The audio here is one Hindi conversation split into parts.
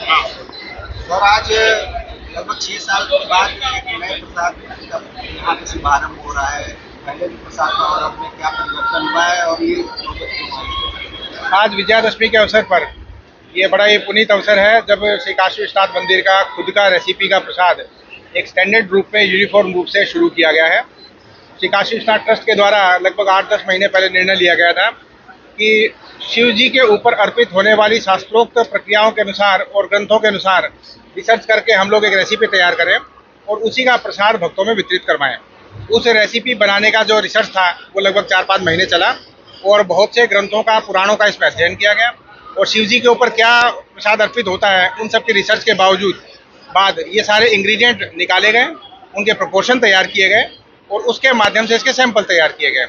और आज लगभग 6 साल के बाद एक नए प्रसाद का यहाँ पे शुभारंभ हो रहा है। पहले भी प्रसाद था और अब में क्या परिवर्तन हुआ है और ये नौबत क्यों आई? आज विजयादशमी के अवसर पर ये बड़ा ही पुनीत अवसर है जब श्री काशी विश्वनाथ मंदिर का खुद का रेसिपी का प्रसाद एक स्टैंडर्ड रूप में यूनिफॉर्म रूप से शुरू किया गया है। श्री काशी विश्वनाथ ट्रस्ट के द्वारा लगभग 8-10 महीने पहले निर्णय लिया गया था कि शिव जी के ऊपर अर्पित होने वाली शास्त्रोक्त प्रक्रियाओं के अनुसार और ग्रंथों के अनुसार रिसर्च करके हम लोग एक रेसिपी तैयार करें और उसी का प्रसाद भक्तों में वितरित करवाएं। उस रेसिपी बनाने का जो रिसर्च था वो लगभग 4-5 महीने चला और बहुत से ग्रंथों का, पुराणों का इसमें अध्ययन किया गया और शिव जी के ऊपर क्या प्रसाद अर्पित होता है उन सब की रिसर्च के बाद ये सारे इंग्रेडिएंट निकाले गए, उनके प्रोपोर्शन तैयार किए गए और उसके माध्यम से इसके सैंपल तैयार किए गए।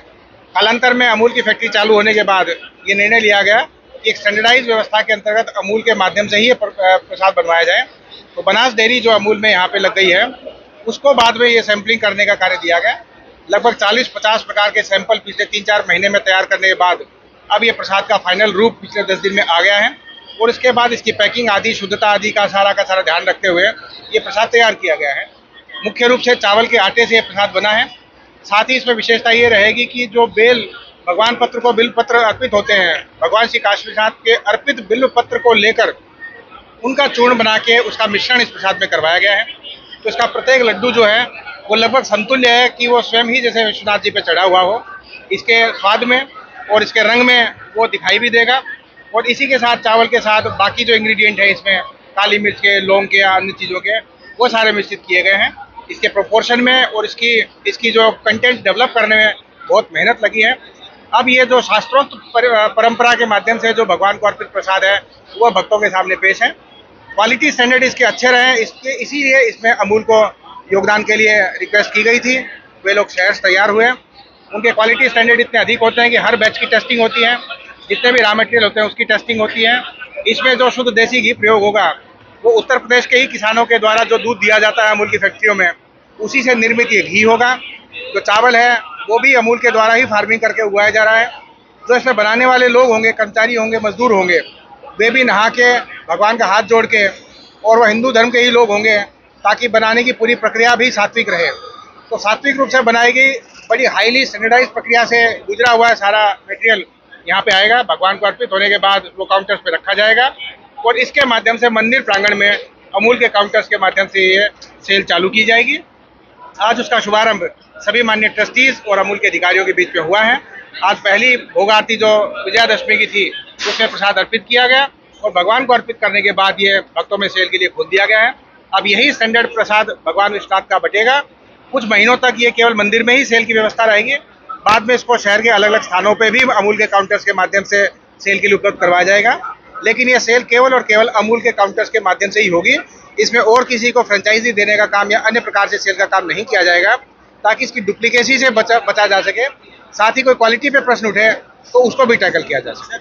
कालांतर में अमूल की फैक्ट्री चालू होने के बाद ये निर्णय लिया गया कि एक स्टैंडर्डाइज व्यवस्था के अंतर्गत अमूल के माध्यम से ही ये प्रसाद बनवाया जाए। तो बनास डेयरी जो अमूल में यहाँ पे लग गई है उसको बाद में ये सैंपलिंग करने का कार्य दिया गया। लगभग 40-50 प्रकार के सैंपल पिछले 3-4 महीने में तैयार करने के बाद अब ये प्रसाद का फाइनल रूप पिछले 10 दिन में आ गया है और इसके बाद इसकी पैकिंग आदि, शुद्धता आदि का सारा ध्यान रखते हुए ये प्रसाद तैयार किया गया है। मुख्य रूप से चावल के आटे से ये प्रसाद बना है। साथ ही इसमें विशेषता ये रहेगी कि जो बेल भगवान पत्र को बिल्व पत्र अर्पित होते हैं, भगवान श्री काशी विश्वनाथ के अर्पित बिल्व पत्र को लेकर उनका चूर्ण बना के उसका मिश्रण इस प्रसाद में करवाया गया है। तो इसका प्रत्येक लड्डू जो है वो लगभग समतुल्य है कि वो स्वयं ही जैसे विश्वनाथ जी पे चढ़ा हुआ हो। इसके स्वाद में और इसके रंग में वो दिखाई भी देगा और इसी के साथ चावल के साथ बाकी जो इंग्रेडिएंट है इसमें काली मिर्च के, लौंग के या अन्य चीज़ों के वो सारे मिश्रित किए गए हैं। इसके प्रोपोर्शन में और इसकी जो कंटेंट डेवलप करने में बहुत मेहनत लगी है। अब ये जो शास्त्रोक्त परंपरा के माध्यम से जो भगवान को अर्पित प्रसाद है वो भक्तों के सामने पेश है। क्वालिटी स्टैंडर्ड इसके अच्छे रहे, इसीलिए इसमें अमूल को योगदान के लिए रिक्वेस्ट की गई थी। वे लोग शेयर्स तैयार हुए। उनके क्वालिटी स्टैंडर्ड इतने अधिक होते हैं कि हर बैच की टेस्टिंग होती है, जितने भी रॉ मटेरियल होते हैं उसकी टेस्टिंग होती है। इसमें जो शुद्ध देसी घी प्रयोग होगा वो उत्तर प्रदेश के ही किसानों के द्वारा जो दूध दिया जाता है अमूल की फैक्ट्रियों में उसी से निर्मित ये घी होगा। जो चावल है वो भी अमूल के द्वारा ही फार्मिंग करके उगाया जा रहा है। जो इसमें बनाने वाले लोग होंगे, कर्मचारी होंगे, मजदूर होंगे, वे भी नहा के भगवान का हाथ जोड़ के, और वह हिंदू धर्म के ही लोग होंगे ताकि बनाने की पूरी प्रक्रिया भी सात्विक रहे। तो सात्विक रूप से बनाई गई बड़ी हाईली स्टैंडर्डाइज प्रक्रिया से गुजरा हुआ सारा मटेरियल यहाँ पे आएगा। भगवान को अर्पित होने के बाद वो काउंटर्स पे रखा जाएगा और इसके माध्यम से मंदिर प्रांगण में अमूल के काउंटर्स के माध्यम से ये सेल चालू की जाएगी। आज उसका शुभारंभ सभी माननीय ट्रस्टीज और अमूल के अधिकारियों के बीच में हुआ है। आज पहली भोग आरती जो विजयादशमी की थी उसमें प्रसाद अर्पित किया गया और भगवान को अर्पित करने के बाद ये भक्तों में सेल के लिए खोल दिया गया है। अब यही स्टैंडर्ड प्रसाद भगवान विश्वनाथ का बटेगा। कुछ महीनों तक ये केवल मंदिर में ही सेल की व्यवस्था रहेगी। बाद में इसको शहर के अलग अलग स्थानों पे भी अमूल के काउंटर्स के माध्यम से सेल के लिए उपलब्ध करवाया जाएगा। लेकिन ये सेल केवल और केवल अमूल के काउंटर्स के माध्यम से ही होगी। इसमें और किसी को फ्रेंचाइजी देने का काम या अन्य प्रकार से सेल का काम नहीं किया जाएगा ताकि इसकी डुप्लीकेसी से बचा जा सके। साथ ही कोई क्वालिटी पे प्रश्न उठे तो उसको भी टैकल किया जा सके।